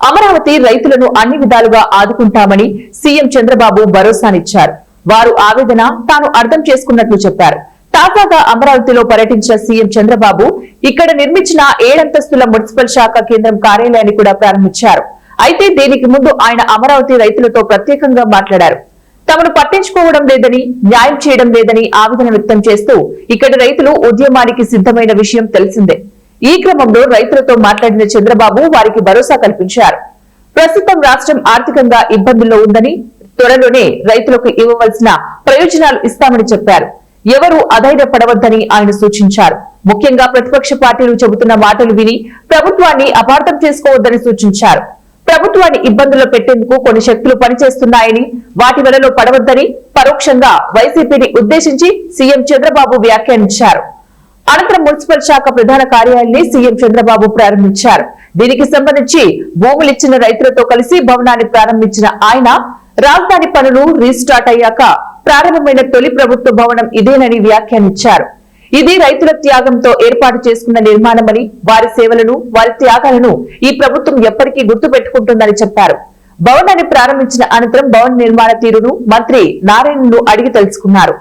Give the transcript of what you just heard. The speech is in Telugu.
అమరావతి రైతులను అన్ని విధాలుగా ఆదుకుంటామని సీఎం చంద్రబాబు భరోసానిచ్చారు. వారు ఆవేదన తాను అర్థం చేసుకున్నట్లు చెప్పారు. తాజాగా అమరావతిలో పర్యటించిన సీఎం చంద్రబాబు ఇక్కడ నిర్మించిన 7 అంతస్తుల మున్సిపల్ శాఖ కేంద్రం కార్యాలయాన్ని కూడా ప్రారంభించారు. అయితే దీనికి ముందు ఆయన అమరావతి రైతులతో ప్రత్యేకంగా మాట్లాడారు. తమను పట్టించుకోవడం లేదని, న్యాయం చేయడం లేదని ఆవేదన వ్యక్తం చేస్తూ ఇక్కడి రైతులు ఉద్యమానికి సిద్ధమైన విషయం తెలిసిందే. ఈ క్రమంలో రైతులతో మాట్లాడిన చంద్రబాబు వారికి భరోసా కల్పించారు. ప్రస్తుతం రాష్ట్రం ఆర్థికంగా ఇబ్బందుల్లో ఉందని, త్వరలోనే రైతులకు ఇవ్వవలసిన ప్రయోజనాలు ఇస్తామని చెప్పారు. ఎవరూ అధైర్యపడవద్దని ఆయన సూచించారు. ముఖ్యంగా ప్రతిపక్ష పార్టీలు చెబుతున్న మాటలు విని ప్రభుత్వాన్ని అపార్థం చేసుకోవద్దని సూచించారు. ప్రభుత్వాన్ని ఇబ్బందుల్లో పెట్టేందుకు కొన్ని శక్తులు పనిచేస్తున్నాయని, వాటి వలలో పడవద్దని పరోక్షంగా వైసీపీని ఉద్దేశించి సీఎం చంద్రబాబు వ్యాఖ్యానించారు. అనంతరం మున్సిపల్ శాఖ ప్రధాన కార్యాలయాన్ని సీఎం చంద్రబాబు ప్రారంభించారు. దీనికి సంబంధించి భూములిచ్చిన రైతులతో కలిసి భవనాన్ని ప్రారంభించిన ఆయన రాజధాని పనులు రీస్టార్ట్ అయ్యాక ప్రారంభమైన తొలి ప్రభుత్వ భవనం ఇదేనని వ్యాఖ్యానించారు. ఇది రైతుల త్యాగంతో ఏర్పాటు చేసుకున్న నిర్మాణమని, వారి సేవలను, వారి త్యాగాలను ఈ ప్రభుత్వం ఎప్పటికీ గుర్తు పెట్టుకుంటుందని చెప్పారు. భవనాన్ని ప్రారంభించిన అనంతరం భవన నిర్మాణ తీరును మంత్రి నారాయణను అడిగి తెలుసుకున్నారు.